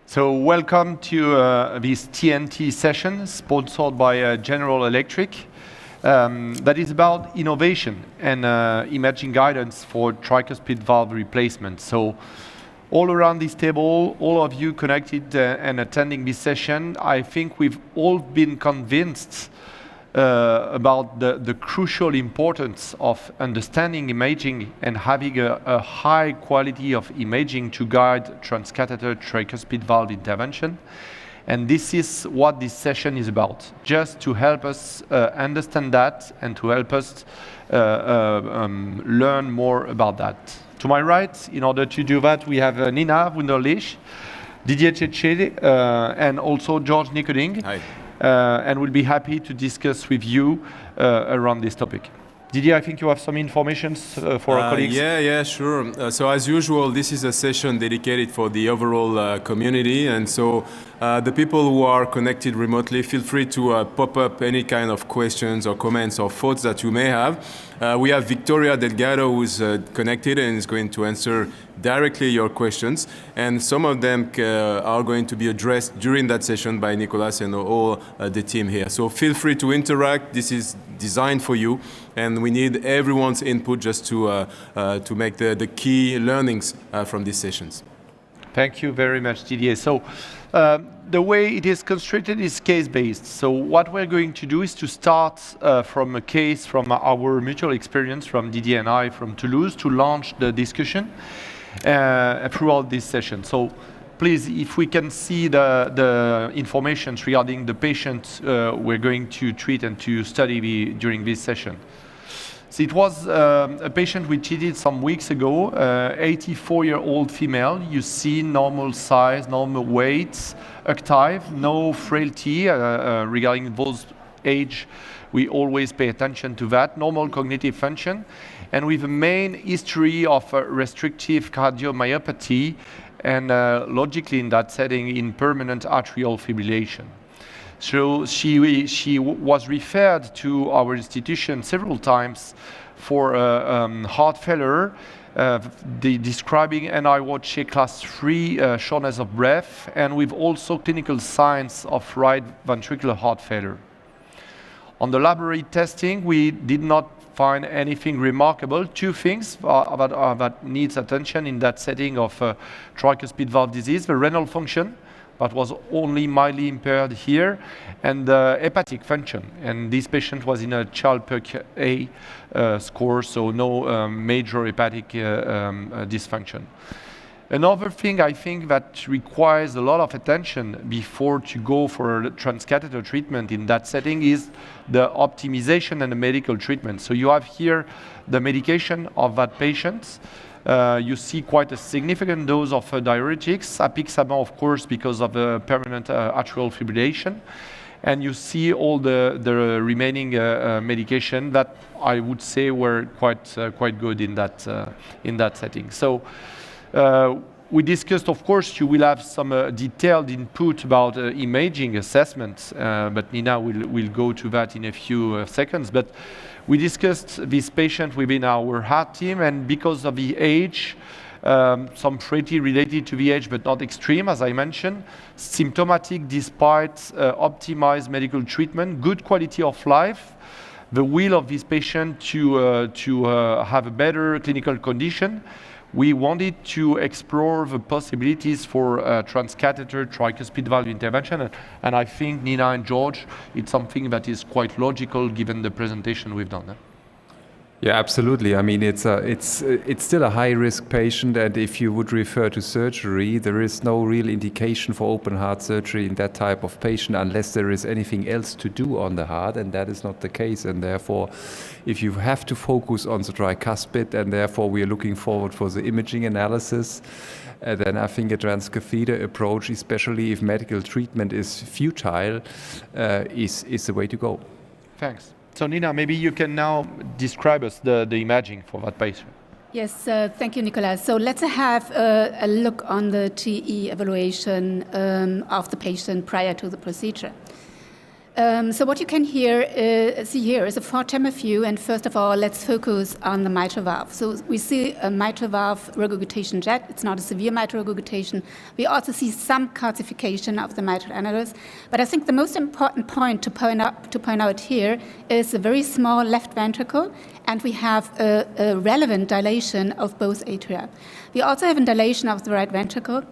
So welcome to this TNT session sponsored by General Electric that is about innovation and imaging guidance for tricuspid valve replacement. So all around this table, all of you connected and attending this session, I think we've all been convinced about the crucial importance of understanding imaging and having a high quality of imaging to guide transcatheter tricuspid valve intervention. And this is what this session is about, just to help us understand that and to help us learn more about that. To my right, in order to do that, we have Nina Wunderlich, Didier Tchetche, and also George Nickenig. Hi. And we'll be happy to discuss with you around this topic. Didier, I think you have some information for our colleagues. Yeah, sure. So as usual, this is a session dedicated for the overall community, and so the people who are connected remotely, feel free to pop up any kind of questions or comments or thoughts that you may have. We have Victoria Delgado who's connected and is going to answer directly your questions, and some of them are going to be addressed during that session by Nicolas and all the team here. So feel free to interact. This is designed for you, and we need everyone's input just to make the key learnings from these sessions. Thank you very much, Didier. So the way it is constructed is case-based. So what we're going to do is to start from a case from our mutual experience from Didier and I from Toulouse to launch the discussion throughout this session. So please, if we can see the information regarding the patient we're going to treat and to study during this session. So it was a patient we treated some weeks ago, 84-year-old female. You see normal size, normal weight, active, no frailty regarding those age. We always pay attention to that. Normal cognitive function, and with a main history of restrictive cardiomyopathy, and logically in that setting in permanent atrial fibrillation. So she was referred to our institution several times for heart failure, describing NIH class 3 shortness of breath, and with also clinical signs of right ventricular heart failure. On the laboratory testing, we did not find anything remarkable. Two things that needs attention in that setting of tricuspid valve disease: the renal function, but was only mildly impaired here, and the hepatic function. And this patient was in a Child-Pugh A score, so no major hepatic dysfunction. Another thing I think that requires a lot of attention before to go for transcatheter treatment in that setting is the optimization and the medical treatment. So you have here the medication of that patient. You see quite a significant dose of diuretics, apixaban, of course, because of the permanent atrial fibrillation. And you see all the remaining medication that I would say were quite good in that setting. So we discussed, of course, you will have some detailed input about imaging assessment, but Nina will go to that in a few seconds. But we discussed this patient within our heart team, and because of the age, some frailty related to the age, but not extreme, as I mentioned, symptomatic despite optimized medical treatment, good quality of life, the will of this patient to have a better clinical condition. We wanted to explore the possibilities for transcatheter tricuspid valve intervention, and I think Nina and George, it's something that is quite logical given the presentation we've done. Yeah, absolutely. I mean, it's still a high-risk patient, and if you would refer to surgery, there is no real indication for open heart surgery in that type of patient unless there is anything else to do on the heart, and that is not the case. And therefore, if you have to focus on the tricuspid, and therefore we are looking forward for the imaging analysis, then I think a transcatheter approach, especially if medical treatment is futile, is the way to go. Thanks. So Nina, maybe you can now describe us the imaging for that patient. Yes, thank you, Nicolas. So let's have a look on the TE evaluation of the patient prior to the procedure. So what you can see here is a four-chamber view, and first of all, let's focus on the mitral valve. So we see a mitral valve regurgitation jet. It's not a severe mitral regurgitation. We also see some calcification of the mitral annulus, but I think the most important point to point out here is a very small left ventricle, and we have a relevant dilation of both atria. We also have a dilation of the right ventricle,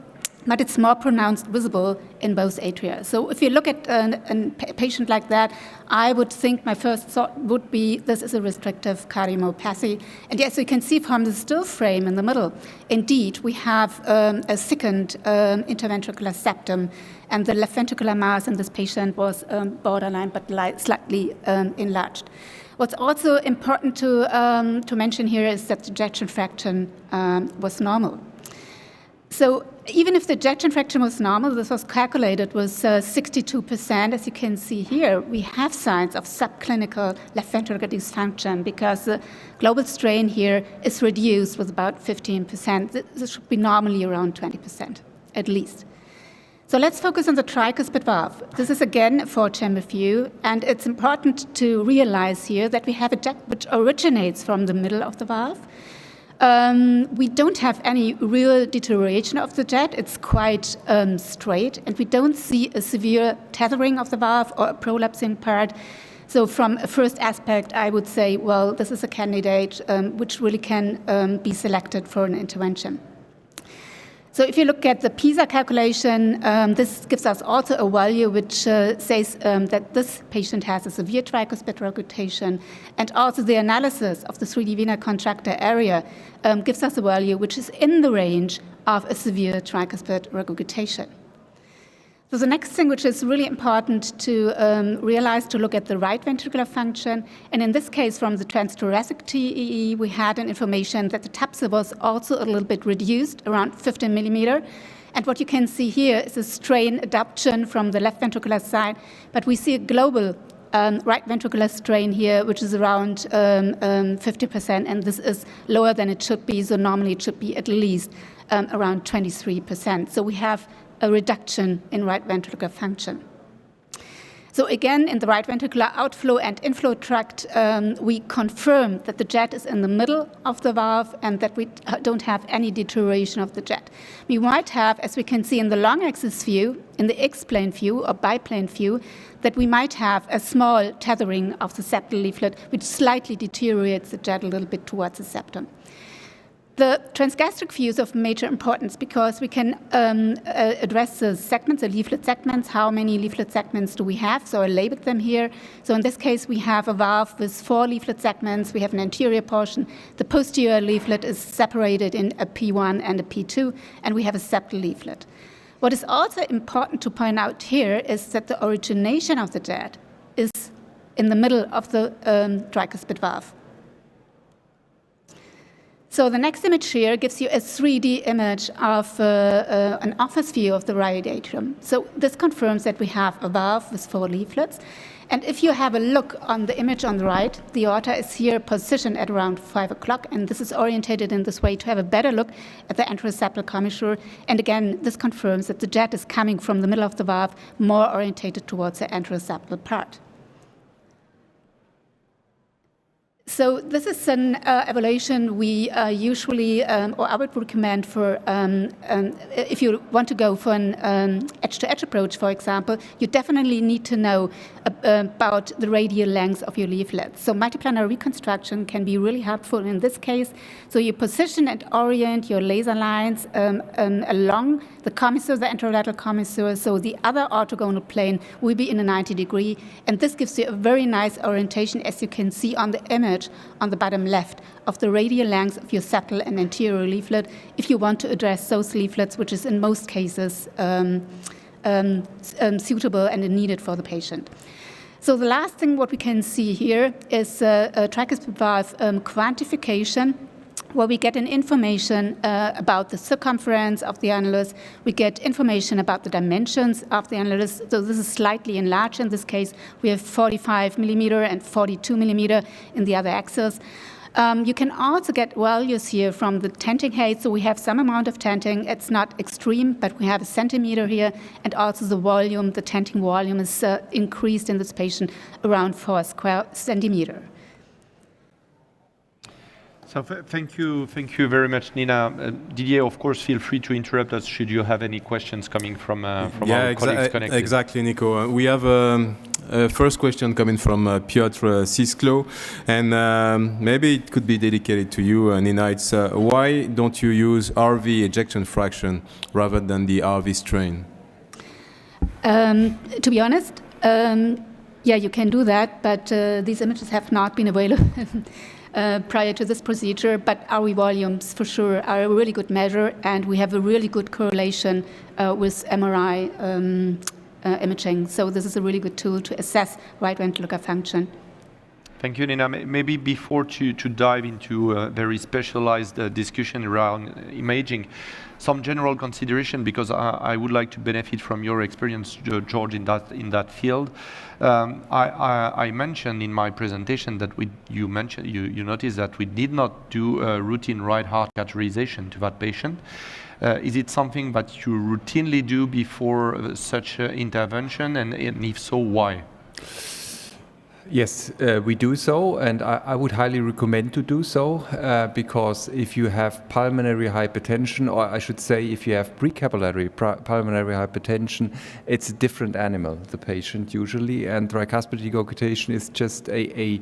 but it's more pronounced visible in both atria. So if you look at a patient like that, I would think my first thought would be this is a restrictive cardiomyopathy. And yes, you can see from the still frame in the middle, indeed, we have a thickened interventricular septum, and the left ventricular mass in this patient was borderline but slightly enlarged. What's also important to mention here is that the ejection fraction was normal. So even if the ejection fraction was normal, this was calculated with 62%. As you can see here, we have signs of subclinical left ventricular dysfunction because the global strain here is reduced with about 15%. This should be normally around 20%, at least. So let's focus on the tricuspid valve. This is again a four-chamber view, and it's important to realize here that we have a jet which originates from the middle of the valve. We don't have any real deterioration of the jet. It's quite straight, and we don't see a severe tethering of the valve or a prolapsing part. So from a first aspect, I would say, well, this is a candidate which really can be selected for an intervention. So if you look at the PISA calculation, this gives us also a value which says that this patient has a severe tricuspid regurgitation, and also the analysis of the 3D vena contractor area gives us a value which is in the range of a severe tricuspid regurgitation. So the next thing which is really important to realize, to look at the right ventricular function, and in this case from the transthoracic TEE, we had an information that the TAPSE was also a little bit reduced, around 15 millimeter. And what you can see here is a strain adoption from the left ventricular side, but we see a global right ventricular strain here, which is around 50%, and this is lower than it should be, so normally it should be at least around 23%. So we have a reduction in right ventricular function. So again, in the right ventricular outflow and inflow tract, we confirm that the jet is in the middle of the valve and that we don't have any deterioration of the jet. We might have, as we can see in the long axis view, in the X-plane view or biplane view, that we might have a small tethering of the septal leaflet, which slightly deteriorates the jet a little bit towards the septum. The transgastric view is of major importance because we can address the segments, the leaflet segments. How many leaflet segments do we have? So I labeled them here. So in this case, we have a valve with 4 leaflet segments. We have an anterior portion. The posterior leaflet is separated in a P1 and a P2, and we have a septal leaflet. What is also important to point out here is that the origination of the jet is in the middle of the tricuspid valve. So the next image here gives you a 3D image of an office view of the right atrium. So this confirms that we have a valve with 4 leaflets. And if you have a look on the image on the right, the aorta is here positioned at around 5 o'clock, and this is orientated in this way to have a better look at the anteroseptal commissure. And again, this confirms that the jet is coming from the middle of the valve, more orientated towards the anteroseptal part. So this is an evaluation we usually, or I would recommend for, if you want to go for an edge-to-edge approach, for example, you definitely need to know about the radial length of your leaflets. So multiplanar reconstruction can be really helpful in this case. So you position and orient your laser lines along the commissure, the anterolateral commissure, so the other orthogonal plane will be in a 90-degree, and this gives you a very nice orientation, as you can see on the image on the bottom left, of the radial length of your septal and anterior leaflet if you want to address those leaflets, which is in most cases suitable and needed for the patient. So the last thing what we can see here is a tricuspid valve quantification, where we get an information about the circumference of the annulus. We get information about the dimensions of the annulus. So this is slightly enlarged. In this case, we have 45 millimeter and 42 millimeter in the other axis. You can also get values here from the tenting height. So we have some amount of tenting. It's not extreme, but we have a centimeter here. And also the volume, the tenting volume is increased in this patient around 4 square centimeter. So thank you very much, Nina. Didier, of course, feel free to interrupt us should you have any questions coming from our colleagues connected. Exactly, Nico. We have a first question coming from Piotr Sisklo, and maybe it could be dedicated to you, Nina. It's why don't you use RV ejection fraction rather than the RV strain? To be honest, yeah, you can do that, but these images have not been available prior to this procedure, but RV volumes for sure are a really good measure, and we have a really good correlation with MRI imaging. So this is a really good tool to assess right ventricular function. Thank you, Nina. Maybe before to dive into a very specialized discussion around imaging, some general consideration, because I would like to benefit from your experience, George, in that field. I mentioned in my presentation that you noticed that we did not do a routine right heart catheterization to that patient. Is it something that you routinely do before such intervention, and if so, why? Yes, we do so, and I would highly recommend to do so because if you have pulmonary hypertension, or I should say if you have precapillary pulmonary hypertension, it's a different animal, the patient usually, and tricuspid regurgitation is just a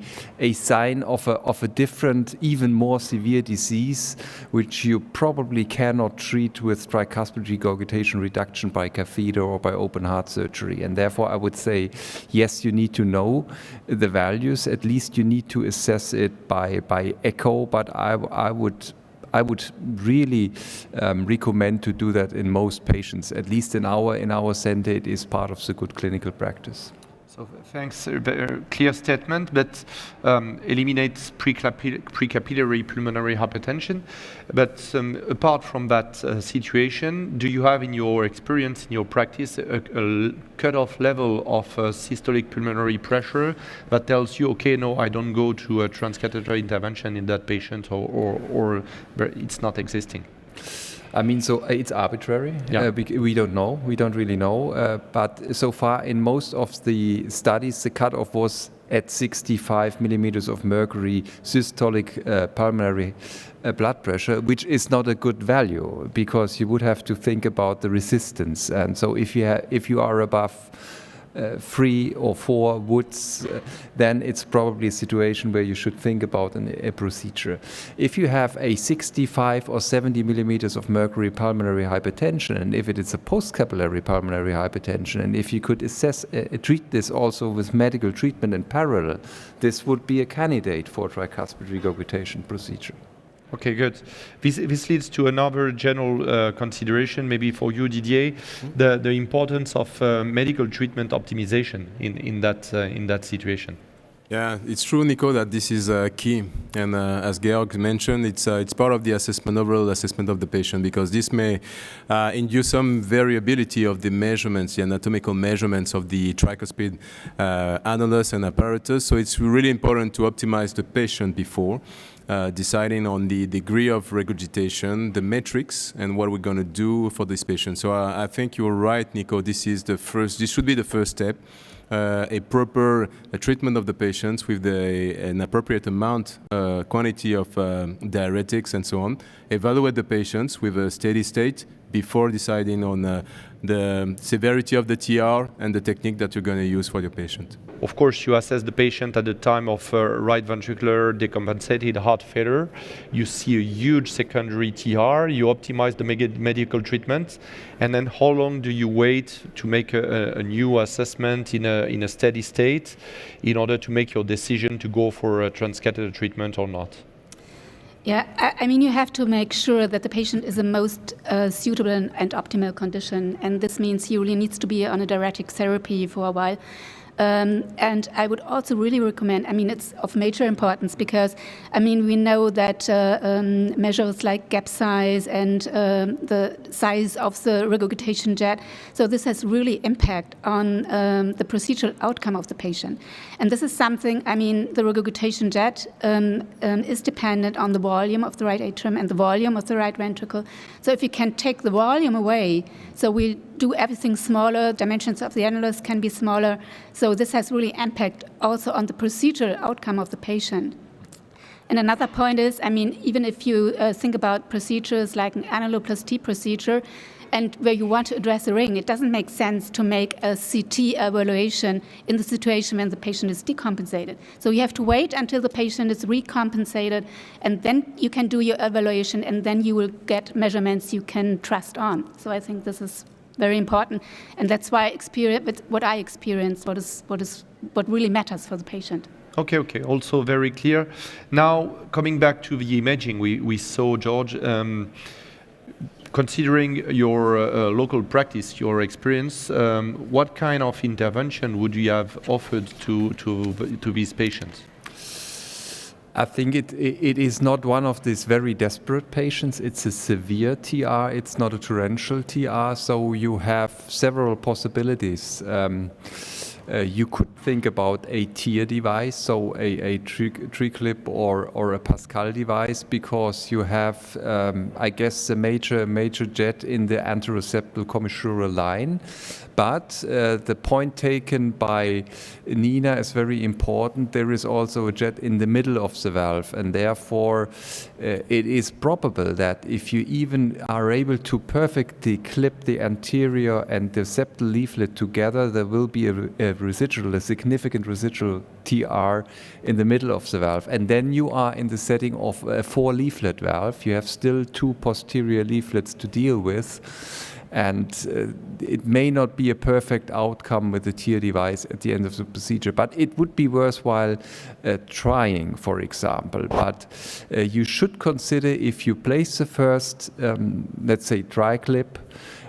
sign of a different, even more severe disease, which you probably cannot treat with tricuspid regurgitation reduction by catheter or by open heart surgery. And therefore I would say, yes, you need to know the values, at least you need to assess it by echo, but I would really recommend to do that in most patients. At least in our center, it is part of the good clinical practice. So thanks, clear statement, but eliminates precapillary pulmonary hypertension. But apart from that situation, do you have in your experience, in your practice, a cutoff level of systolic pulmonary pressure that tells you, okay, no, I don't go to a transcatheter intervention in that patient, or it's not existing? I mean, so it's arbitrary. Yeah. We don't know. We don't really know. But so far, in most of the studies, the cutoff was at 65 millimeters of mercury systolic pulmonary blood pressure, which is not a good value because you would have to think about the resistance. And so if you are above 3 or 4 Woods, then it's probably a situation where you should think about a procedure. If you have a 65 or 70 millimeters of mercury pulmonary hypertension, and if it is a postcapillary pulmonary hypertension, and if you could treat this also with medical treatment in parallel, this would be a candidate for tricuspid regurgitation procedure. Okay, good. This leads to another general consideration, maybe for you, Didier, the importance of medical treatment optimization in that situation. Yeah, it's true, Nico, that this is key. And as Georg mentioned, it's part of the overall assessment of the patient, because this may induce some variability of the measurements, the anatomical measurements of the tricuspid annulus and apparatus. So it's really important to optimize the patient before deciding on the degree of regurgitation, the metrics, and what we're going to do for this patient. So I think you're right, Nico. This should be the first step. A proper treatment of the patients with an appropriate amount, quantity of diuretics and so on. Evaluate the patients with a steady state before deciding on the severity of the TR and the technique that you're going to use for your patient. Of course, you assess the patient at the time of right ventricular decompensated heart failure. You see a huge secondary TR. You optimize the medical treatment, and then how long do you wait to make a new assessment in a steady state in order to make your decision to go for a transcatheter treatment or not? Yeah, I mean, you have to make sure that the patient is the most suitable and optimal condition, and this means he really needs to be on a diuretic therapy for a while. And I would also really recommend, I mean, it's of major importance because, I mean, we know that measures like gap size and the size of the regurgitation jet, so this has really impact on the procedural outcome of the patient. And this is something, I mean, the regurgitation jet is dependent on the volume of the right atrium and the volume of the right ventricle. So if you can take the volume away, so we do everything smaller, dimensions of the annulus can be smaller, so this has really impact also on the procedural outcome of the patient. And another point is, I mean, even if you think about procedures like an annuloplasty procedure, and where you want to address the ring, it doesn't make sense to make a CT evaluation in the situation when the patient is decompensated. So you have to wait until the patient is recompensated, and then you can do your evaluation, and then you will get measurements you can trust on. So I think this is very important, and that's why what I experienced, what really matters for the patient. Okay. Also very clear. Now, coming back to the imaging, we saw, George, considering your local practice, your experience, what kind of intervention would you have offered to these patients? I think it is not one of these very desperate patients. It's a severe TR. It's not a torrential TR. So you have several possibilities. You could think about a TEER device, so a Triclip or a Pascal device, because you have, I guess, a major jet in the anteroseptal commissural line. But the point taken by Nina is very important. There is also a jet in the middle of the valve, and therefore it is probable that if you even are able to perfectly clip the anterior and the septal leaflet together, there will be a significant residual TR in the middle of the valve. And then you are in the setting of a 4-leaflet valve. You have still 2 posterior leaflets to deal with. And it may not be a perfect outcome with the TEER device at the end of the procedure, but it would be worthwhile trying, for example. But you should consider, if you place the first, let's say, Triclip,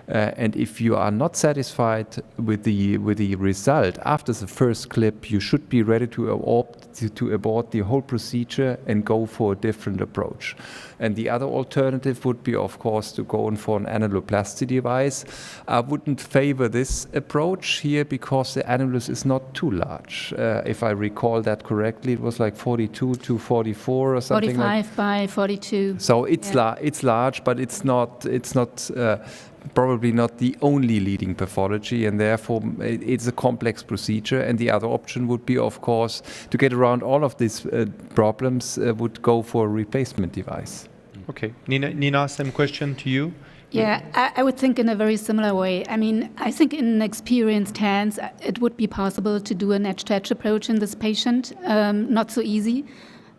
and if you are not satisfied with the result after the first clip, you should be ready to abort the whole procedure and go for a different approach. And the other alternative would be, of course, to go in for an annuloplasty device. I wouldn't favor this approach here because the annulus is not too large. If I recall that correctly, it was like 42 to 44 or something. 45 by 42. So it's large, but it's not probably not the only leading pathology, and therefore it's a complex procedure. And the other option would be, of course, to get around all of these problems, would go for a replacement device. Okay. Nina, same question to you. Yeah, I would think in a very similar way. I mean, I think in experienced hands, it would be possible to do an edge-to-edge approach in this patient. Not so easy.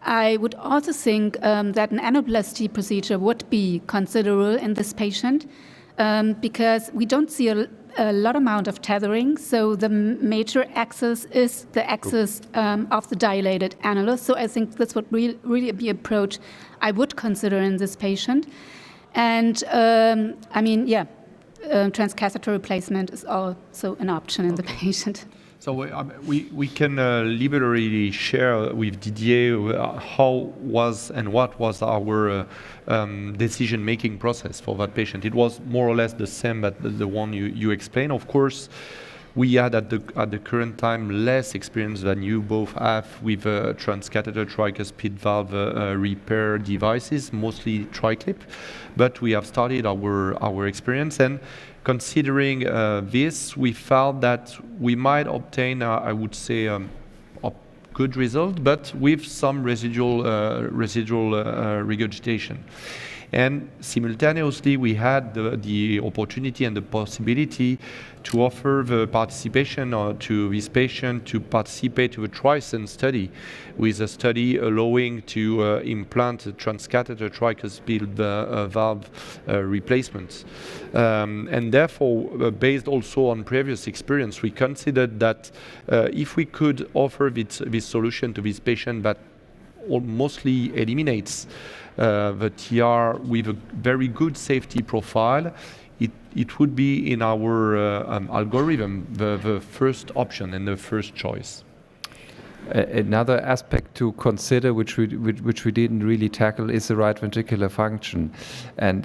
I would also think that an annuloplasty procedure would be considerable in this patient. Because we don't see a lot amount of tethering, so the major axis is the axis of the dilated annulus. So I think this would really be an approach I would consider in this patient. And I mean, transcatheter replacement is also an option in the patient. So we can liberally share with Didier how was and what was our decision-making process for that patient. It was more or less the same as the one you explained. Of course, we had at the current time less experience than you both have with transcatheter tricuspid valve repair devices, mostly Triclip, but we have started our experience, and considering this, we felt that we might obtain, I would say, a good result, but with some residual regurgitation. And simultaneously, we had the opportunity and the possibility to offer the participation to this patient to participate to a TRISCEND study, with a study allowing to implant a transcatheter tricuspid valve replacements. And therefore, based also on previous experience, we considered that if we could offer this solution to this patient that mostly eliminates the TR with a very good safety profile, it would be in our algorithm the first option and the first choice. Another aspect to consider, which we didn't really tackle, is the right ventricular function, and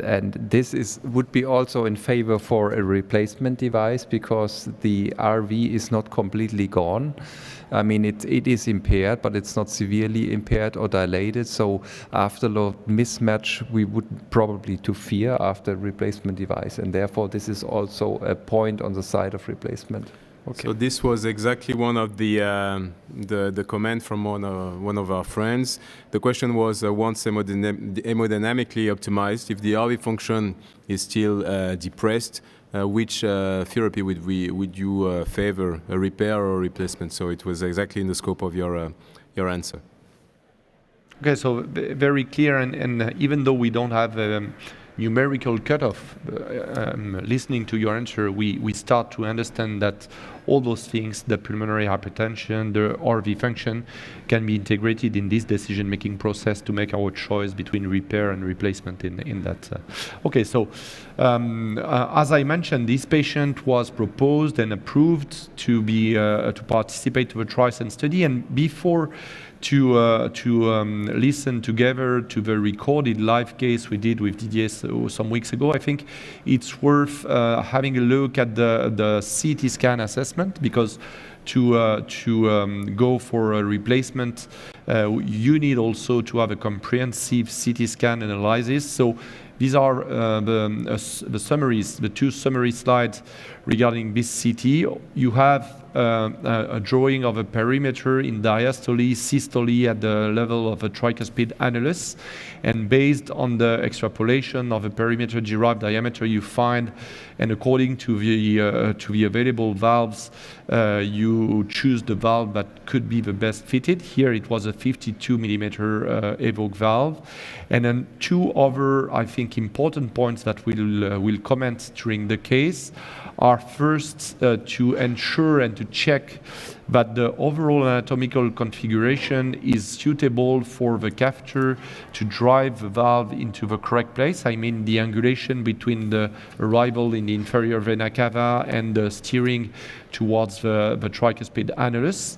this would be also in favor for a replacement device, because the RV is not completely gone. I mean, it is impaired, but it's not severely impaired or dilated. So after the mismatch, we would probably to fear after replacement device, and therefore this is also a point on the side of replacement. Okay. So this was exactly one of the comment from one of our friends. The question was, once hemodynamically optimized, if the RV function is still depressed, which therapy would you favor, a repair or replacement? So it was exactly in the scope of your answer. Okay, so very clear, and even though we don't have numerical cutoff, listening to your answer, we start to understand that all those things, the pulmonary hypertension, the RV function, can be integrated in this decision-making process to make our choice between repair and replacement in that. Okay, so as I mentioned, this patient was proposed and approved to be to participate to the TRISCEND study, and before to listen together to the recorded live case we did with Didier some weeks ago, I think it's worth having a look at the CT scan assessment, because to go for a replacement, you need also to have a comprehensive CT scan analysis. So these are the summaries, the two summary slides regarding this CT. You have a drawing of a perimeter in diastole, systole at the level of a tricuspid annulus, and based on the extrapolation of a perimeter derived diameter you find, and according to the available valves, you choose the valve that could be the best fitted. Here it was a 52 millimeter Evoque valve. And then two other, I think, important points that we'll comment during the case are first to ensure and to check that the overall anatomical configuration is suitable for the catheter to drive the valve into the correct place. I mean the angulation between the arrival in the inferior vena cava and the steering towards the tricuspid annulus,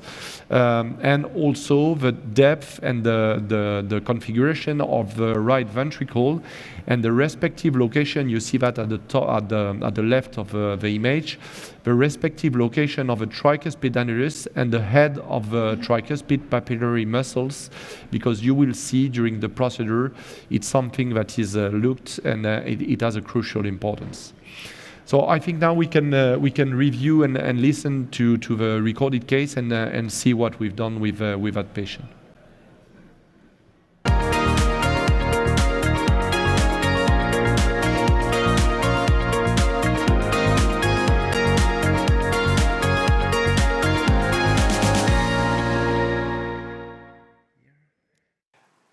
and also the depth and the configuration of the right ventricle and the respective location. You see that at the top, at the left of the image, the respective location of the tricuspid annulus and the head of the tricuspid papillary muscles, because you will see during the procedure it's something that is looked, and it has a crucial importance. So I think now we can review and listen to the recorded case and see what we've done with that patient.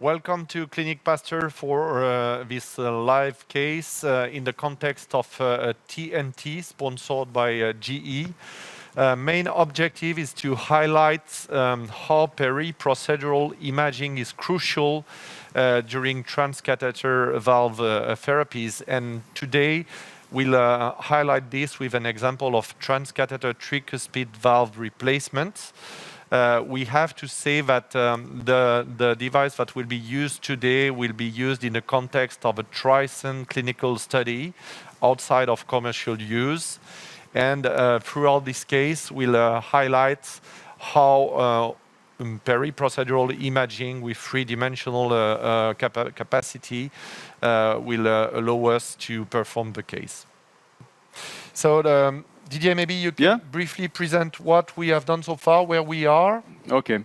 Welcome to Clinic Pasteur for this live case in the context of TNT sponsored by GE. Main objective is to highlight how pre-procedural imaging is crucial during transcatheter valve therapies, and today we'll highlight this with an example of transcatheter tricuspid valve replacement. We have to say that the device that will be used today will be used in the context of a TRISCEND clinical study outside of commercial use. And throughout this case, we'll highlight how pre-procedural imaging with three-dimensional capacity will allow us to perform the case. So Didier, maybe you can briefly present what we have done so far, where we are. Okay.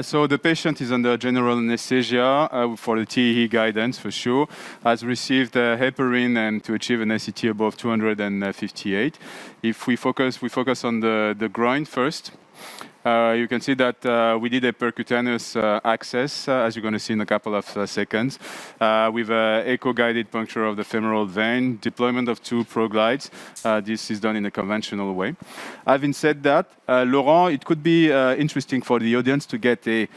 So the patient is under general anesthesia for the TEE guidance for sure. Has received heparin and to achieve an ACT above 258. If we focus on the groin first. You can see that we did a percutaneous access, as you're going to see in a couple of seconds, with an echo-guided puncture of the femoral vein, deployment of 2 proglides. This is done in a conventional way. Having said that, Laurent, it could be interesting for the audience to get an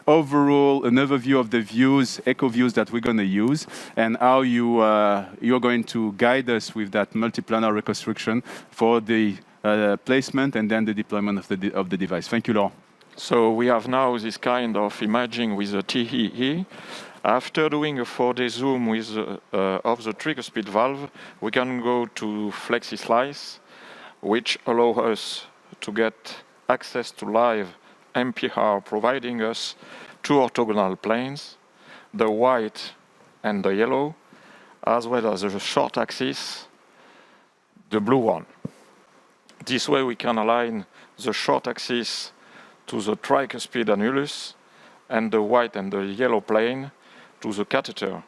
overview of the views, echo views that we're going to use, and how you're going to guide us with that multiplanar reconstruction for the placement and then the deployment of the device. Thank you, Laurent. So we have now this kind of imaging with the TEE. After doing a 4D zoom with of the tricuspid valve, we can go to FlexiSlice, which allow us to get access to live MPR, providing us 2 orthogonal planes, the white and the yellow, as well as the short axis, the blue one. This way we can align the short axis to the tricuspid annulus and the white and the yellow plane to the catheter,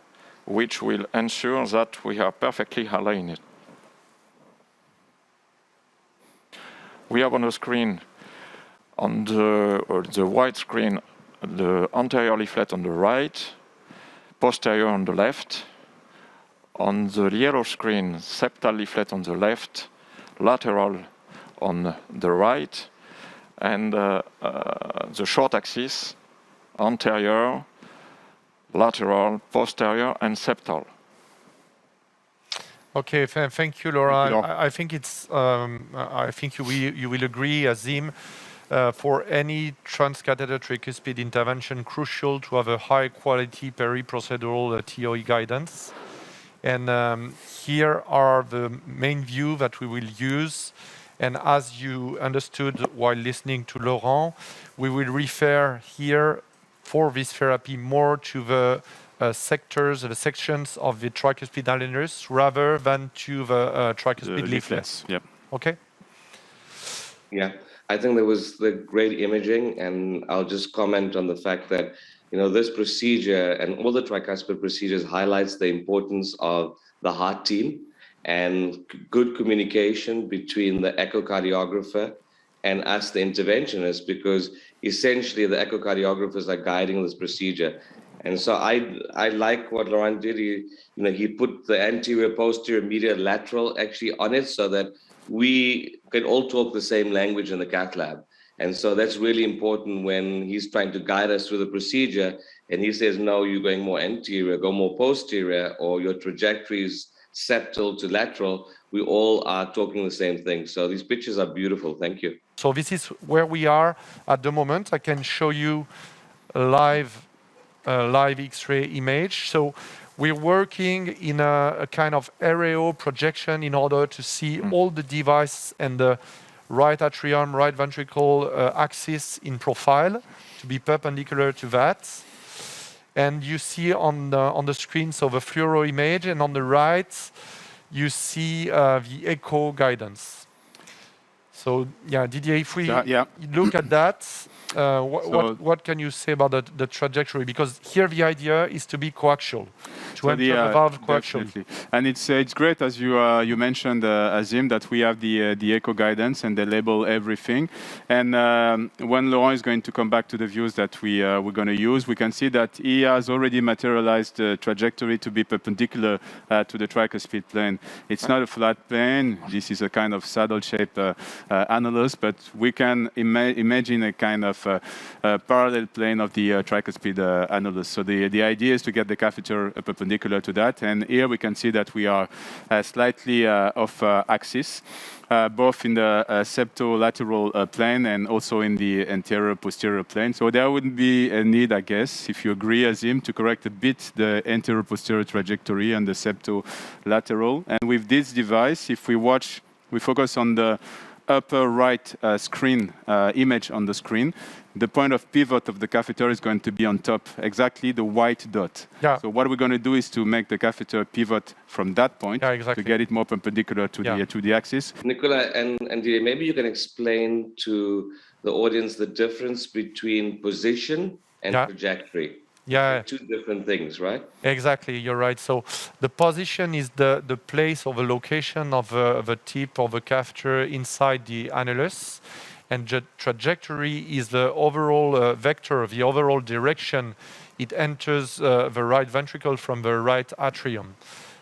which will ensure that we are perfectly aligned. We have on the screen, on the white screen, the anterior leaflet on the right, posterior on the left. On the yellow screen, septal leaflet on the left, lateral on the right, and the short axis, anterior, lateral, posterior, and septal. Okay, thank you, Laura. I think it's. I think you will agree, Azim. For any transcatheter tricuspid intervention, crucial to have a high-quality peri-procedural TOE guidance. And here are the main view that we will use. And as you understood while listening to Laurent, we will refer here for this therapy more to the sectors, the sections of the tricuspid annulus rather than to the tricuspid leaflets. Yep. Okay? Yeah, I think there was the great imaging, and I'll just comment on the fact that this procedure and all the tricuspid procedures highlights the importance of the heart team and good communication between the echocardiographer and us, the interventionists, because essentially the echocardiographers are guiding this procedure. And so I like what Laurent did. He put the anterior, posterior, medial, lateral actually on it so that we can all talk the same language in the cath lab. And so that's really important when he's trying to guide us through the procedure and he says, no, you're going more anterior, go more posterior, or your trajectory is septal to lateral. We all are talking the same thing. So these pictures are beautiful. Thank you. So this is where we are at the moment. I can show you a live X-ray image. So we're working in a kind of aerial projection in order to see all the device and the right atrium, right ventricle axis in profile to be perpendicular to that. And you see on the screen, so the fluoro image, and on the right, you see the echo guidance. So yeah, Didier, if we look at that, what can you say about the trajectory? Because here the idea is to be coaxial, to enter the valve coaxially. Definitely. And it's great, as you mentioned, Azim, that we have the echo guidance and they label everything. And when Laurent is going to come back to the views that we're going to use, we can see that he has already materialized the trajectory to be perpendicular to the tricuspid plane. It's not a flat plane. This is a kind of saddle-shaped annulus, but we can imagine a kind of parallel plane of the tricuspid annulus. So the idea is to get the catheter perpendicular to that. And here we can see that we are slightly off axis, both in the septolateral plane and also in the anterior-posterior plane. So there would be a need, I guess, if you agree, Azim, to correct a bit the anterior-posterior trajectory and the septolateral. And with this device, if we focus on the upper right screen image on the screen, the point of pivot of the catheter is going to be on top, exactly the white dot. Yeah. So what we're going to do is to make the catheter pivot from that point to get it more perpendicular to the axis. Nicola and Didier, maybe you can explain to the audience the difference between position and trajectory. Yeah. Two different things, right? Exactly, you're right. So the position is the place or the location of the tip of the catheter inside the annulus. and trajectory is the overall vector, the overall direction it enters the right ventricle from the right atrium.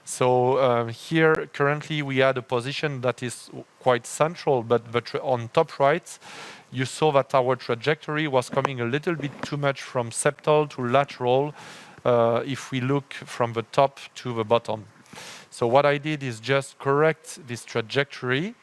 So here currently we had a position that is quite central, but on top right, you saw that our trajectory was coming a little bit too much from septal to lateral if we look from the top to the bottom. So what I did is just correct this trajectory,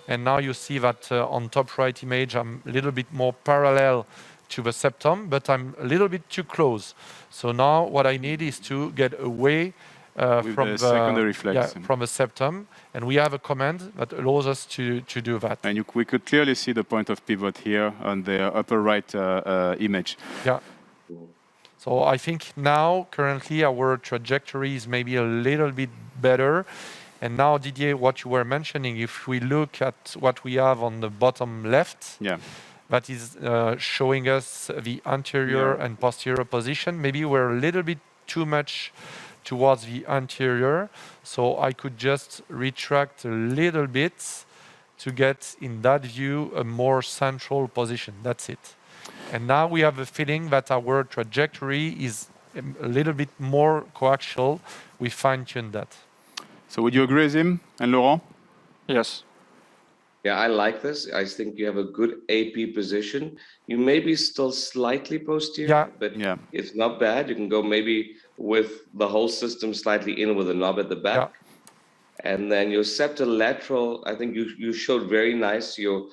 and now you see that on top right image I'm a little bit more parallel to the septum, but I'm a little bit too close. So now what I need is to get away from the secondary flex. From the septum, and we have a command that allows us to do that. And we could clearly see the point of pivot here on the upper right image. Yeah. So I think now, currently, our trajectory is maybe a little bit better. And now, Didier, what you were mentioning, if we look at what we have on the bottom left, that is showing us the anterior and posterior position. Maybe we're a little bit too much towards the anterior, so I could just retract a little bit to get, in that view, a more central position. That's it. And now we have a feeling that our trajectory is a little bit more coaxial. We fine-tuned that. So would you agree with him and Laurent? Yes. Yeah, I like this. I think you have a good AP position. You may be still slightly posterior, but it's not bad. You can go maybe with the whole system slightly in with a knob at the back. And then your septal lateral, I think you showed very nice. Your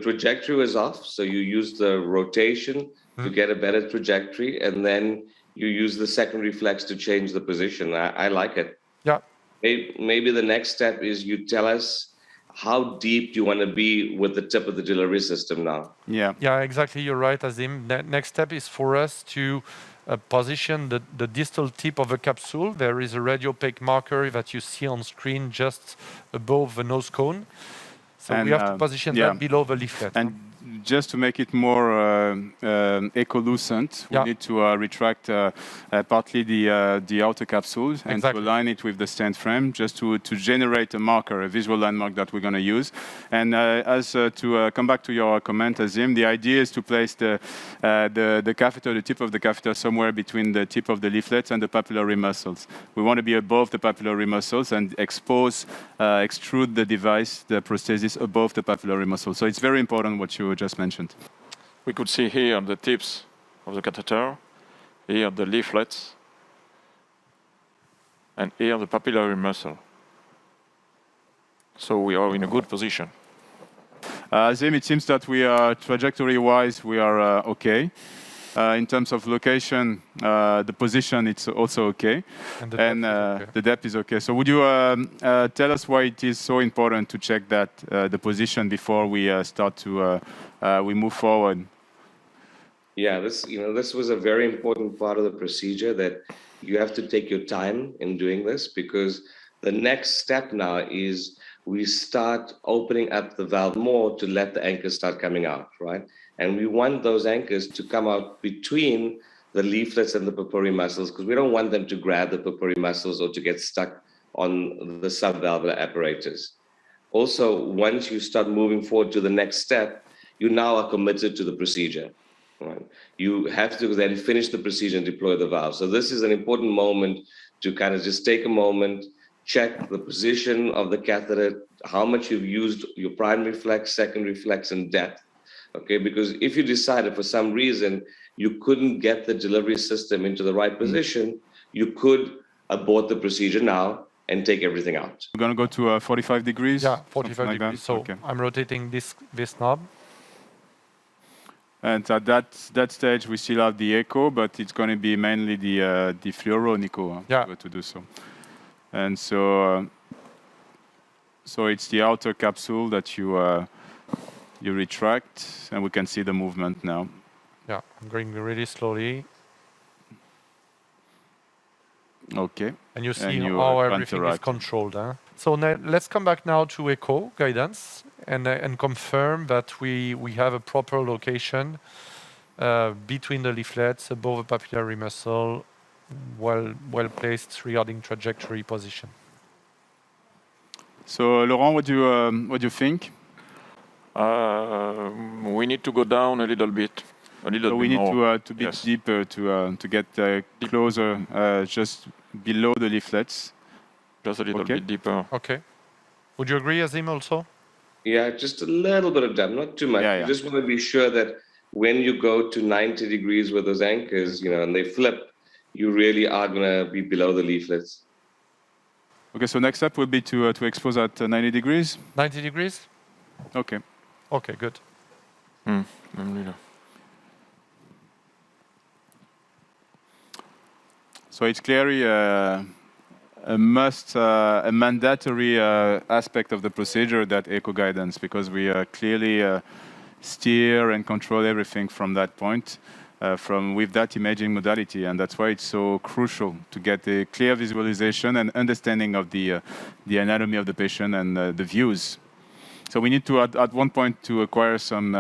trajectory was off, so you used the rotation to get a better trajectory, and then you use the secondary flex to change the position. I like it. Yeah. Maybe the next step is you tell us how deep do you want to be with the tip of the delivery system now? Yeah, exactly. You're right, Azim. The next step is for us to position the distal tip of the capsule. There is a radiopaque marker that you see on screen just above the nose cone. So we have to position that below the leaflet. And just to make it more echolucent, we need to retract partly the outer capsule and to align it with the stent frame, just to generate a marker, a visual landmark that we're going to use. And to come back to your comment, Azim, the idea is to place the catheter, the tip of the catheter, somewhere between the tip of the leaflet and the papillary muscles. We want to be above the papillary muscles and extrude the device, the prosthesis, above the papillary muscles. So it's very important what you just mentioned. We could see here the tips of the catheter, here the leaflets, and here the papillary muscle. So we are in a good position. Azim, it seems that we are trajectory-wise, we are okay. In terms of location, the position, it's also okay. And the depth is okay. So would you tell us why it is so important to check that, the position before we start to, we move forward? Yeah, this was a very important part of the procedure, that you have to take your time in doing this, because the next step now is we start opening up the valve more to let the anchors start coming out, right? And we want those anchors to come out between the leaflets and the papillary muscles, because we don't want them to grab the papillary muscles or to get stuck on the subvalvular apparatus. Also, once you start moving forward to the next step, you now are committed to the procedure. Right? You have to then finish the procedure and deploy the valve. So this is an important moment to kind of just take a moment, check the position of the catheter, how much you've used your primary flex, secondary flex, and depth. Okay, because if you decided for some reason you couldn't get the delivery system into the right position, you could abort the procedure now and take everything out. We're going to go to 45 degrees? Yeah, 45 degrees. So I'm rotating this knob. And at that stage, we still have the echo, but it's going to be mainly the fluoro, Nico, to do so. And so it's the outer capsule that you retract, and we can see the movement now. Yeah, I'm going really slowly. Okay. And you see how everything is controlled. Huh? So let's come back now to echo guidance and confirm that we have a proper location between the leaflets, above the papillary muscle, well placed regarding trajectory position. So Laurent, what do you think? We need to go down a little bit. A little So bit we need more. to be Yes. deeper to get closer, just below the leaflets. Just a little Okay. bit deeper. Okay. Would you agree, Azim, also? Yeah, just a little bit of depth, not too much. Yeah, You yeah. just want to be sure that when you go to 90 degrees with those anchors, and they flip, you really are going to be below the leaflets. Okay, so next step will be to expose at 90 degrees. 90 degrees? Okay. Okay, good. So it's clearly a mandatory aspect of the procedure, that echo guidance, because we clearly steer and control everything from that point, with that imaging modality, and that's why it's so crucial to get a clear visualization and understanding of the anatomy of the patient and the views. So we need to, at one point, to acquire some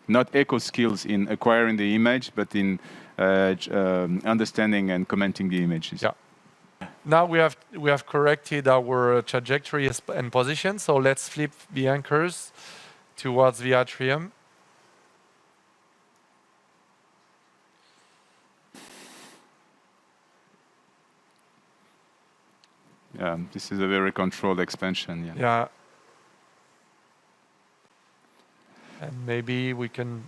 not echo skills in acquiring the image, but in understanding and commenting the images. Yeah. Now we have corrected our trajectory and position, so let's flip the anchors towards the atrium. Yeah, this is a very controlled expansion. Yeah. Yeah. And maybe we can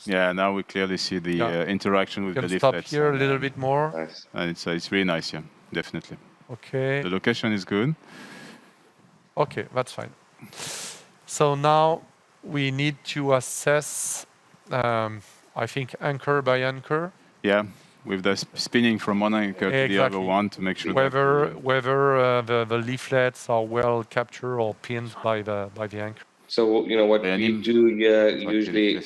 Yeah, now we clearly see the interaction with the stop leaflets. here a little bit more. Nice. And it's really nice, yeah, definitely. Okay. The location is good. Okay, that's fine. So now we need to assess, I think, anchor by anchor, Yeah, with the spinning from one anchor to the other one to make sure whether the leaflets are well captured or pinned by the anchor. So, what we do here usually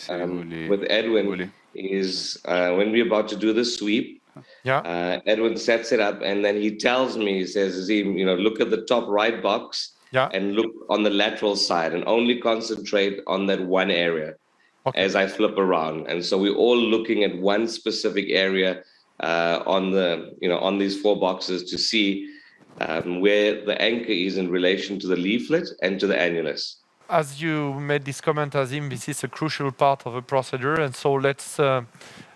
with Edwin is when we're about to do the sweep, Edwin sets it up and then he tells me, he says, Azim, look at the top right box and look on the lateral side and only concentrate on that one area as I flip around. And so we're all looking at one specific area on these 4 boxes to see where the anchor is in relation to the leaflet and to the annulus. As you made this comment, Azim, this is a crucial part of the procedure, and so let's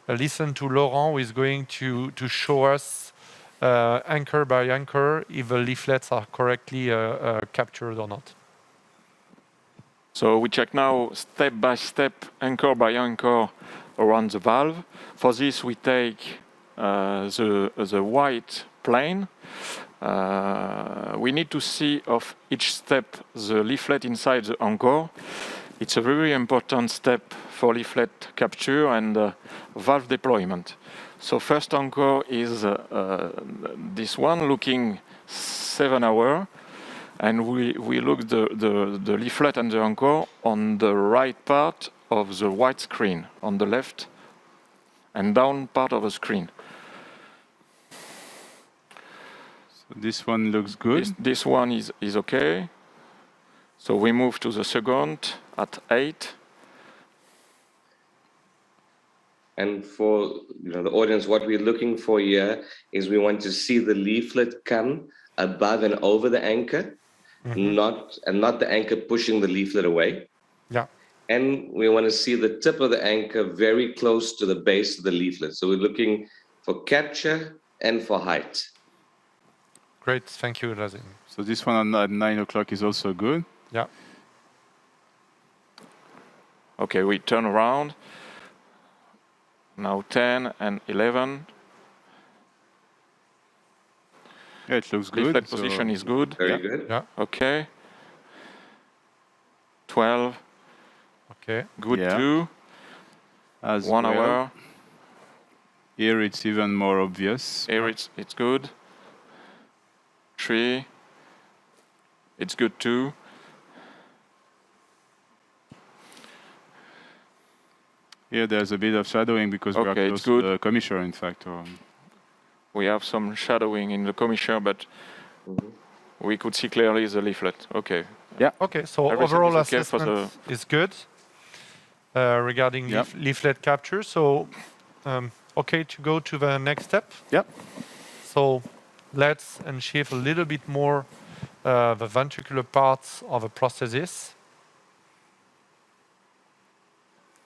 listen to Laurent, who is going to show us anchor by anchor if the leaflets are correctly captured or not. So we check now step by step, anchor by anchor around the valve. For this, we take the white plane. We need to see of each step the leaflet inside the anchor. It's a very important step for leaflet capture and valve deployment. So first anchor is this one, looking 7 hours, and we look the leaflet and the anchor on the right part of the white screen, on the left and down part of the screen. This one looks good. This one is okay. So we move to the second at 8. And for the audience, what we're looking for here is we want to see the leaflet come above and over the anchor, not the anchor pushing the leaflet away. Yeah. And we want to see the tip of the anchor very close to the base of the leaflet. So we're looking for capture and for height. Great, thank you, Razim. So this one at 9 o'clock is also good. Yeah. Okay, we turn around. Now 10 and 11. Yeah, it looks good. Leaflet position is good. Very good. Yeah. Okay. 12. Okay. Good Yeah. too. As 1 well. hour. Here it's even more obvious. Here it's good. 3. It's good too. Here there's a bit of shadowing because we are Okay, close it's to good. the commissure, in fact. We have some shadowing in the commissure, but we could see clearly the leaflet. Okay. Yeah. Okay, so Everything overall is okay for assessment is good regarding leaflet capture. So, okay to go to the next step. Yep. So, let's unsheath a little bit more the ventricular parts of the prosthesis.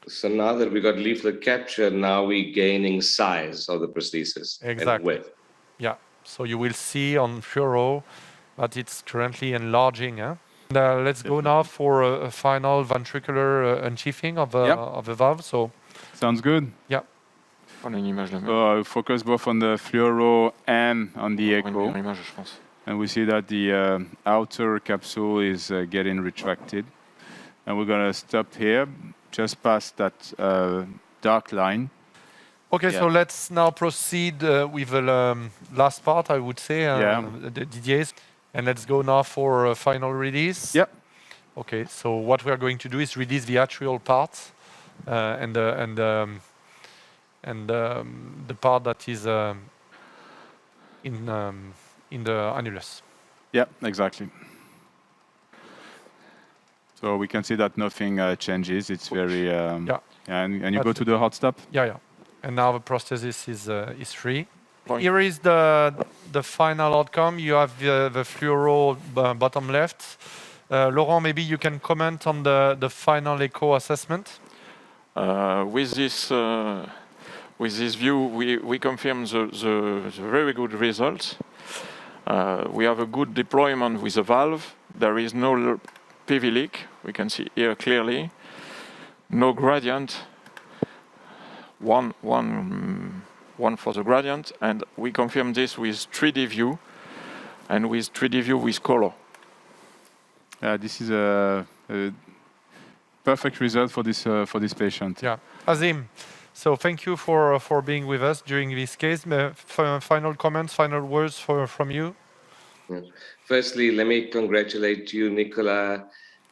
So now that we got leaflet capture, now we're gaining size of the prosthesis. Exactly. And width. Yeah. So you will see on fluoro that it's currently enlarging. And, let's go now for a final ventricular unsheathing of the valve. So sounds good. Yeah. So focus both on the fluoro and on the echo. And we see that the outer capsule is getting retracted. And we're going to stop here, just past that dark line. Okay, so let's now proceed with the last part, I would say, the DDAs. And let's go now for a final release. Yep. Okay, so what we are going to do is release the atrial part and the part that is in the annulus. Yeah, exactly. So we can see that nothing changes. It's very and you go to the hot stop. Yeah. And now the prosthesis is free. Here is the final outcome. You have the fluoro bottom left. Laurent, maybe you can comment on the final echo assessment. With this view, we confirm the very good results. We have a good deployment with the valve. There is no PV leak. We can see here clearly. No gradient. One for the gradient, and we confirm this with 3D view, and with 3D view with color. This is a perfect result for this patient. Yeah, Azim. So thank you for being with us during this case. Final comments, final words from you. Yeah. Firstly, let me congratulate you, Nicolas,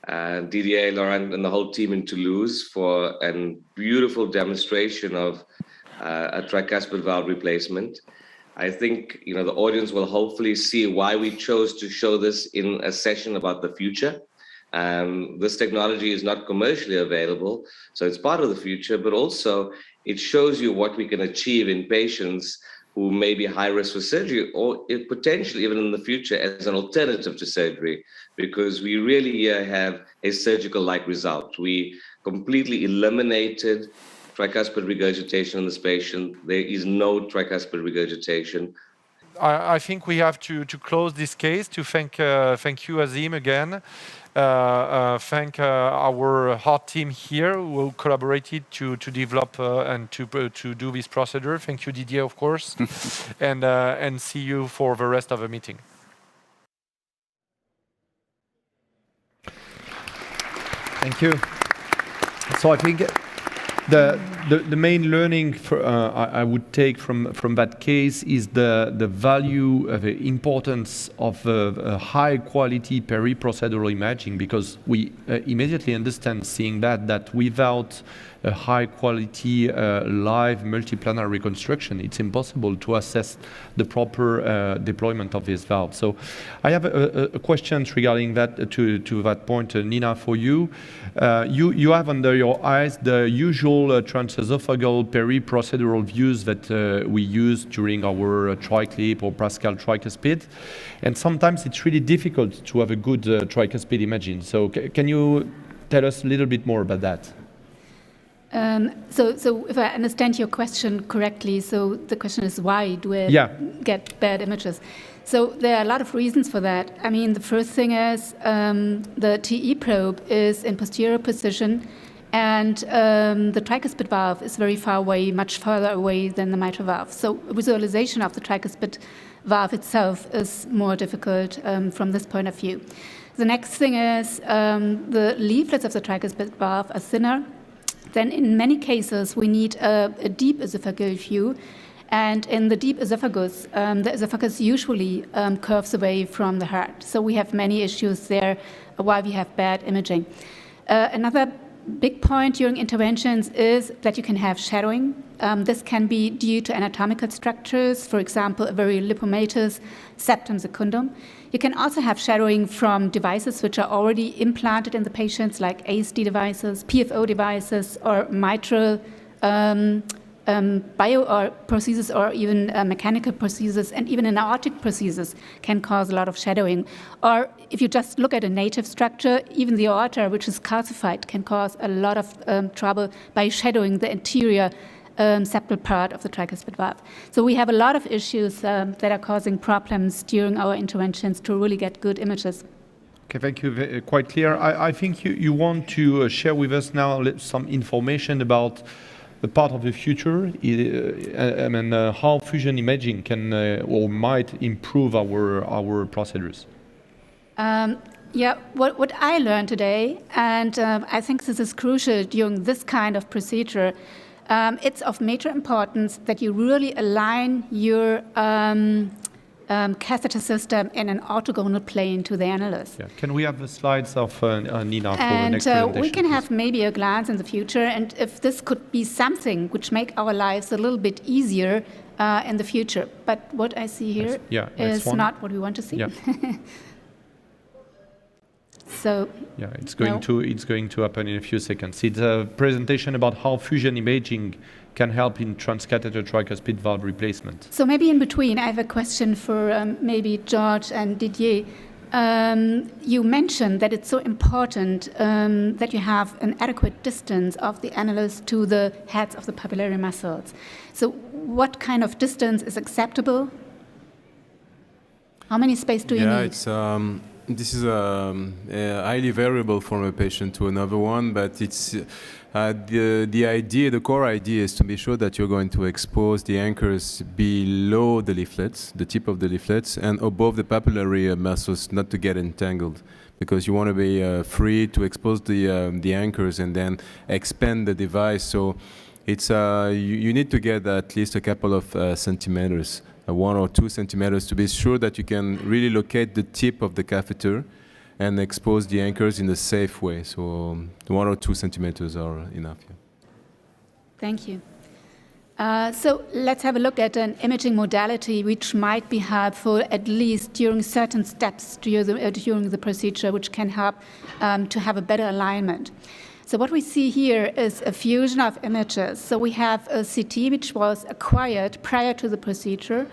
Didier, Laurent, and the whole team in Toulouse for a beautiful demonstration of a tricuspid valve replacement. I think the audience will hopefully see why we chose to show this in a session about the future. This technology is not commercially available, so it's part of the future, but also it shows you what we can achieve in patients who may be high risk for surgery, or potentially even in the future as an alternative to surgery, because we really have a surgical-like result. We completely eliminated tricuspid regurgitation in this patient. There is no tricuspid regurgitation. I think we have to close this case, to thank you, Azim, again. Thank our heart team here who collaborated to develop and to do this procedure. Thank you, Didier, of course. and see you for the rest of the meeting. Thank you. So I think the main learning I would take from that case is the value, the importance of high quality peri-procedural imaging, because we immediately understand, seeing that without a high quality live multiplanar reconstruction, it's impossible to assess the proper deployment of this valve. So I have a question regarding that to that point, Nina, for you. You have under your eyes the usual transesophageal peri-procedural views that we use during our TriClip or Pascal tricuspid, and sometimes it's really difficult to have a good tricuspid imaging. So can you tell us a little bit more about that? So if I understand your question correctly, so the question is, why do I get bad images? So there are a lot of reasons for that. I mean, the first thing is the TE probe is in posterior position, and the tricuspid valve is very far away, much further away than the mitral valve. So visualization of the tricuspid valve itself is more difficult from this point of view. The next thing is the leaflets of the tricuspid valve are thinner. Then in many cases, we need a deep esophageal view. And in the deep esophagus, the esophagus usually curves away from the heart. So we have many issues there why we have bad imaging. Another big point during interventions is that you can have shadowing. This can be due to anatomical structures, for example, a very lipomatous septum secundum. You can also have shadowing from devices which are already implanted in the patients, like ASD devices, PFO devices, or mitral bio or prosthesis or even mechanical prosthesis and even an aortic prosthesis can cause a lot of shadowing. Or if you just look at a native structure, even the aorta, which is calcified, can cause a lot of trouble by shadowing the anterior septal part of the tricuspid valve. So we have a lot of issues that are causing problems during our interventions to really get good images. Okay, thank you. Quite clear. I think you want to share with us now some information about the part of the future, how fusion imaging can or might improve our procedures. Yeah, what I learned today, and I think this is crucial during this kind of procedure, it's of major importance that you really align your catheter system in an orthogonal plane to the annulus. Yeah. Can we have the slides of Nina for the next presentation? We can have maybe a glance in the future, and if this could be something which make our lives a little bit easier in the future. But what I see here is not what we want to see. Yeah. So yeah, it's going to happen in a few seconds. It's a presentation about how fusion imaging can help in transcatheter tricuspid valve replacement. So maybe in between, I have a question for maybe George and Didier. You mentioned that it's so important that you have an adequate distance of the annulus to the heads of the papillary muscles. So what kind of distance is acceptable? How many space do you need? This is highly variable from a patient to another one, but it's the core idea is to be sure that you're going to expose the anchors below the leaflets, the tip of the leaflets, and above the papillary muscles, not to get entangled, because you want to be free to expose the anchors and then expand the device. So it's you need to get at least a couple of centimeters. 1 or 2 centimeters to be sure that you can really locate the tip of the catheter and expose the anchors in a safe way. So 1 or 2 centimeters are enough. Yeah. Thank you. So let's have a look at an imaging modality which might be helpful at least during certain steps during the procedure, which can help to have a better alignment. So what we see here is a fusion of images. So we have a CT which was acquired prior to the procedure,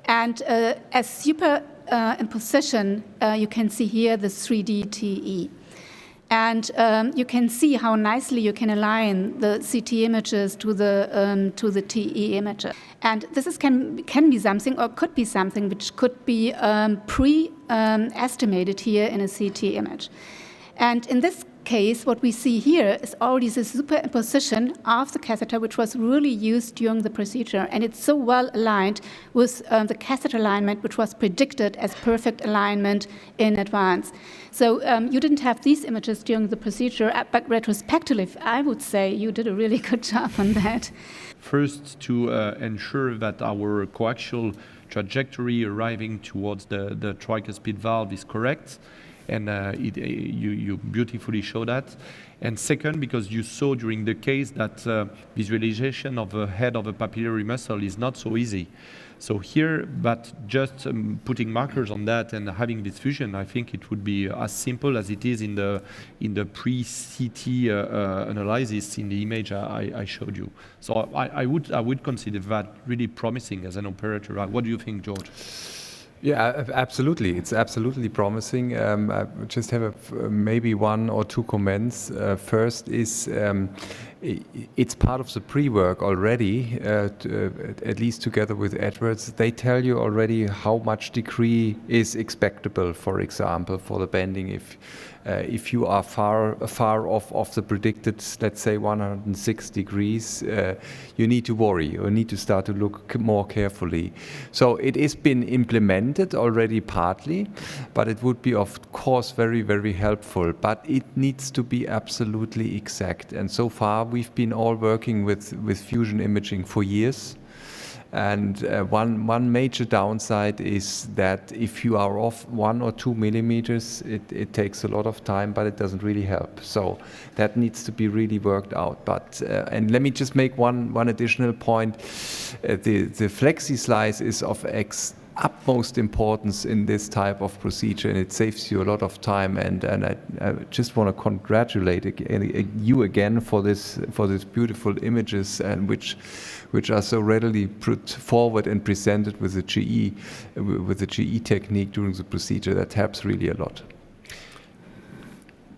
and as superimposition, you can see here the 3D TE. And you can see how nicely you can align the CT images to the TE images. And this can be something, or could be something, which could be pre-estimated here in a CT image. And in this case, what we see here is already the superimposition of the catheter, which was really used during the procedure. And it's so well aligned with the catheter alignment, which was predicted as perfect alignment in advance. So you didn't have these images during the procedure, but retrospectively, I would say you did a really good job on that. First, to ensure that our coaxial trajectory arriving towards the tricuspid valve is correct. And you beautifully show that. And second, because you saw during the case that visualization of the head of a papillary muscle is not so easy. So here, but just putting markers on that and having this fusion, I think it would be as simple as it is in the pre-CT analysis in the image I showed you. So I would consider that really promising as an operator. What do you think, George? Yeah, absolutely. It's absolutely promising. I just have maybe 1 or 2 comments. First is it's part of the pre-work already, at least together with Edwards. They tell you already how much degree is expectable, for example, for the bending. If you are far off of the predicted, let's say 106 degrees, you need to worry. You need to start to look more carefully. So it has been implemented already partly, but it would be of course very, very helpful. But it needs to be absolutely exact. And so far we've been all working with fusion imaging for years. And one major downside is that if you are off 1 or 2 millimeters, it takes a lot of time, but it doesn't really help. So that needs to be really worked out. But and let me just make one additional point. The flexi slice is of utmost importance in this type of procedure, and it saves you a lot of time. And I just want to congratulate you again for this beautiful images, and which are so readily put forward and presented with the GE technique during the procedure. That helps really a lot.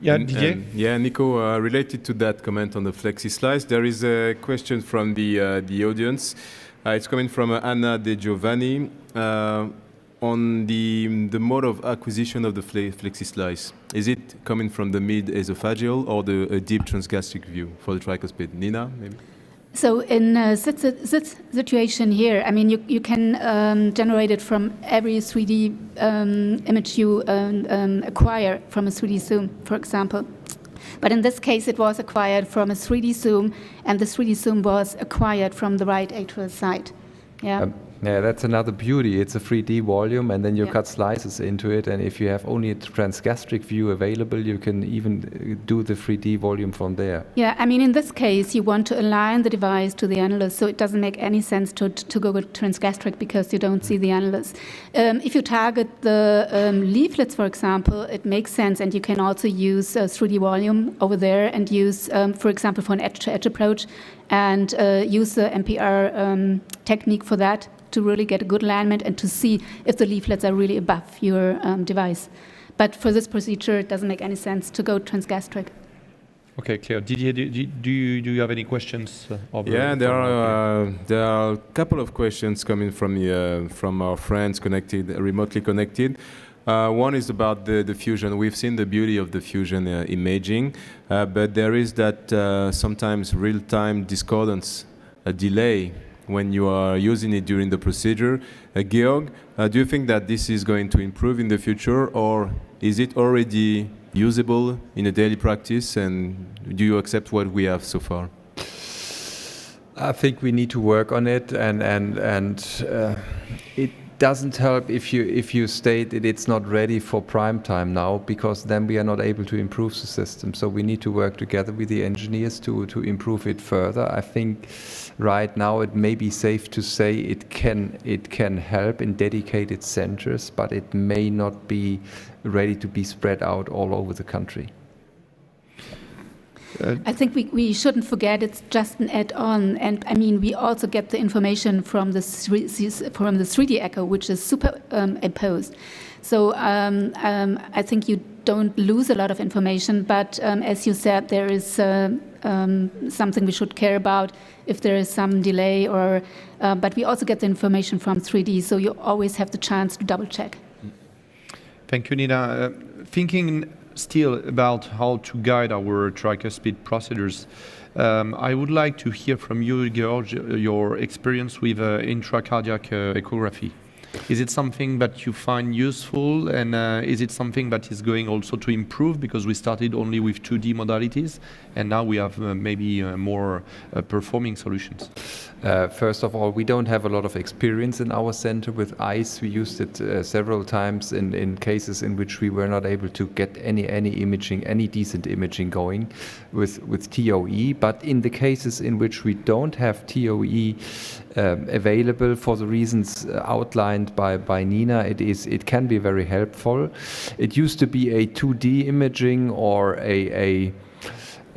Yeah, Didier? Yeah, Nico, related to that comment on the flexi slice, there is a question from the audience. It's coming from Anna De Giovanni on the mode of acquisition of the flexi slice. Is it coming from the mid-esophageal or the deep transgastric view for the tricuspid? Nina, maybe? So in this situation here, I mean, you can generate it from every 3D image you acquire from a 3D zoom, for example. But in this case, it was acquired from a 3D zoom, and the 3D zoom was acquired from the right atrial side. Yeah. Yeah, that's another beauty. It's a 3D volume, and then you cut slices into it. And if you have only a transgastric view available, you can even do the 3D volume from there. Yeah, I mean, in this case, you want to align the device to the annulus, so it doesn't make any sense to go with transgastric because you don't see the annulus. If you target the leaflets, for example, it makes sense, and you can also use 3D volume over there and use, for example, for an edge-to-edge approach, and use the MPR technique for that, to really get a good alignment and to see if the leaflets are really above your device. But for this procedure, it doesn't make any sense to go transgastric. Okay, clear. Didier, do you have any questions? Yeah, there are a couple of questions coming from our friends remotely connected. One is about the fusion. We've seen the beauty of the fusion imaging, but there is that sometimes real-time discordance, a delay when you are using it during the procedure. Georg, do you think that this is going to improve in the future, or is it already usable in a daily practice, and do you accept what we have so far? I think we need to work on it, and it doesn't help if you state that it's not ready for prime time now, because then we are not able to improve the system. So we need to work together with the engineers to improve it further. I think right now it may be safe to say it can help in dedicated centers, but it may not be ready to be spread out all over the country. I think we shouldn't forget it's just an add-on, and I mean we also get the information from the 3D echo, which is superimposed. So I think you don't lose a lot of information, but as you said, there is something we should care about if there is some delay, or but we also get the information from 3D, so you always have the chance to double check. Thank you, Nina. Thinking still about how to guide our tricuspid procedures, I would like to hear from you, George, your experience with intracardiac echography. Is it something that you find useful, and is it something that is going also to improve, because we started only with 2D modalities and now we have maybe more performing solutions? First of all, we don't have a lot of experience in our center with ICE. We used it several times in cases in which we were not able to get any imaging, any decent imaging going with TOE. But in the cases in which we don't have TOE available for the reasons outlined by Nina, it can be very helpful. It used to be a 2D imaging or a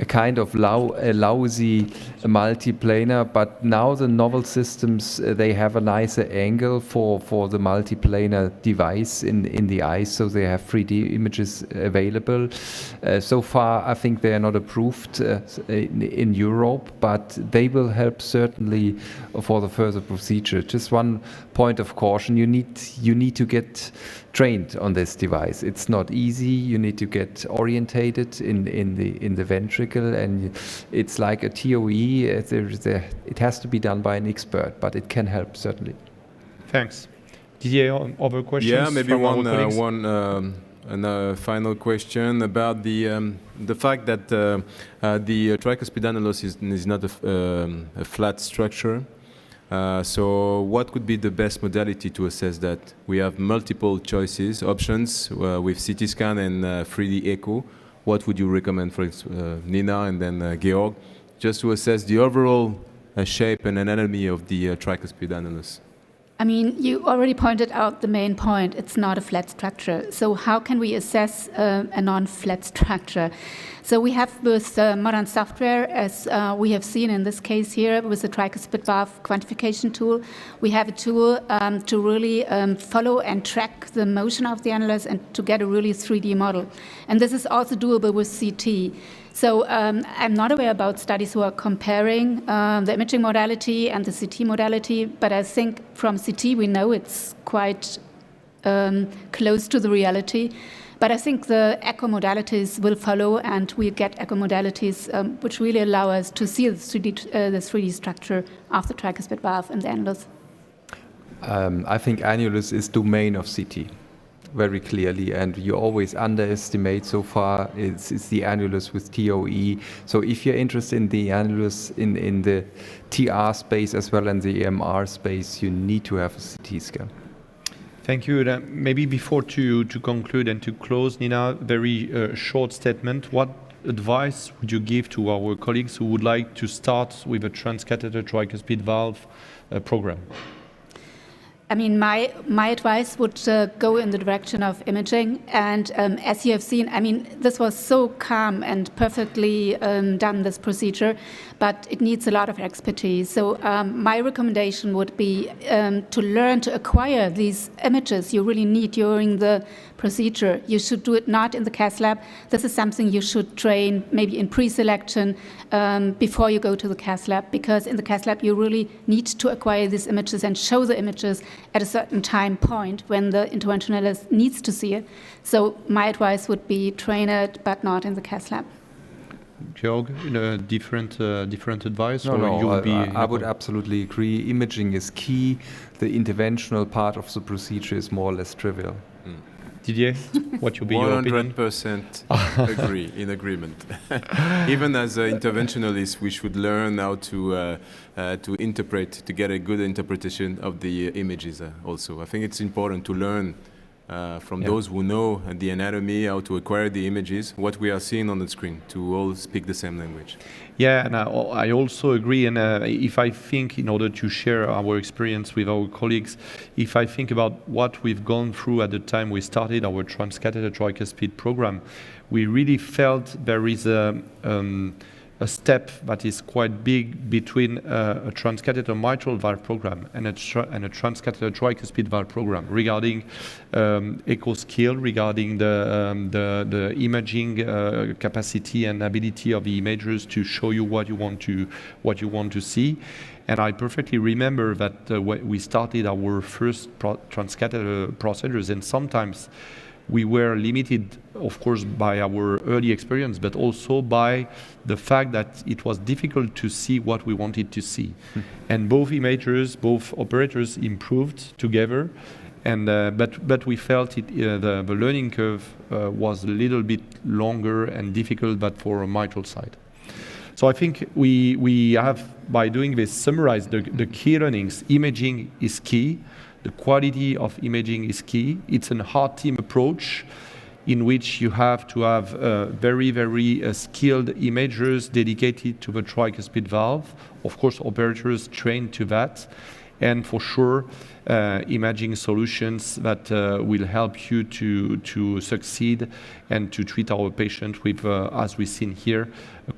kind of lousy multiplanar, but now the novel systems, they have a nicer angle for the multiplanar device in the eyes, so they have 3D images available. So far, I think they are not approved in Europe, but they will help certainly for the further procedure. Just one point of caution: you need to get trained on this device. It's not easy. You need to get orientated in the ventricle, and it's like a TOE. It has to be done by an expert, but it can help certainly. Thanks. Didier, other questions? Yeah, maybe from one final question about the fact that the tricuspid annulus is not a flat structure. So what could be the best modality to assess that? We have multiple options with CT scan and 3D echo. What would you recommend for Nina and then Georg, just to assess the overall shape and anatomy of the tricuspid annulus? I mean, you already pointed out the main point. It's not a flat structure. So how can we assess a non-flat structure? So we have with modern software, as we have seen in this case here with the tricuspid valve quantification tool, we have a tool to really follow and track the motion of the annulus and to get a really 3D model. And this is also doable with CT. So I'm not aware about studies who are comparing the imaging modality and the CT modality, but I think from CT we know it's quite close to the reality. But I think the echo modalities will follow, and we get echo modalities which really allow us to see the 3D structure of the tricuspid valve and the annulus. I think annulus is domain of CT. Very clearly, and you always underestimate so far it's the annulus with TOE. So if you're interested in the annulus in the TR space as well as the EMR space, you need to have a CT scan. Thank you. Maybe before to conclude and to close, Nina, very short statement. What advice would you give to our colleagues who would like to start with a transcatheter tricuspid valve program? I mean, my advice would go in the direction of imaging. And as you have seen, I mean, this was so calm and perfectly done, this procedure, but it needs a lot of expertise. So my recommendation would be to learn to acquire these images you really need during the procedure. You should do it not in the cath lab. This is something you should train maybe in pre-selection before you go to the cath lab, because in the cath lab you really need to acquire these images and show the images at a certain time point when the interventionalist needs to see it. So my advice would be train it, but not in the cath lab. Georg, different advice? I would absolutely agree. Imaging is key. The interventional part of the procedure is more or less trivial. Didier, what will be your opinion? 100% agree, in agreement. Even as interventionalists, we should learn how to interpret, to get a good interpretation of the images also. I think it's important to learn from those who know the anatomy, how to acquire the images, what we are seeing on the screen, to all speak the same language. Yeah, and I also agree. And if I think, in order to share our experience with our colleagues, if I think about what we've gone through at the time we started our transcatheter tricuspid program, we really felt there is a step that is quite big between a transcatheter mitral valve program and a transcatheter tricuspid valve program regarding echo skill, regarding the imaging capacity and ability of the imagers to show you what you want to see. And I perfectly remember that when we started our first transcatheter procedures, and sometimes we were limited, of course, by our early experience, but also by the fact that it was difficult to see what we wanted to see. And both imagers, both operators improved together, and but we felt the learning curve was a little bit longer and difficult, but for a mitral side. So I think we have, by doing this, summarized the key learnings. Imaging is key. The quality of imaging is key. It's a hard team approach in which you have to have very, very skilled imagers dedicated to the tricuspid valve. Of course, operators trained to that. And for sure, imaging solutions that will help you to succeed and to treat our patient with, as we've seen here,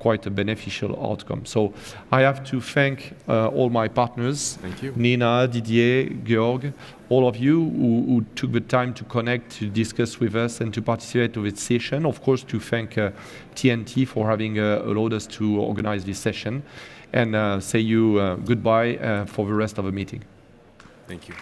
quite a beneficial outcome. So I have to thank all my partners. Thank you. Nina, Didier, Georg, all of you who took the time to connect, to discuss with us and to participate in this session. Of course, to thank TNT for having allowed us to organize this session. And say you goodbye for the rest of the meeting. Thank you.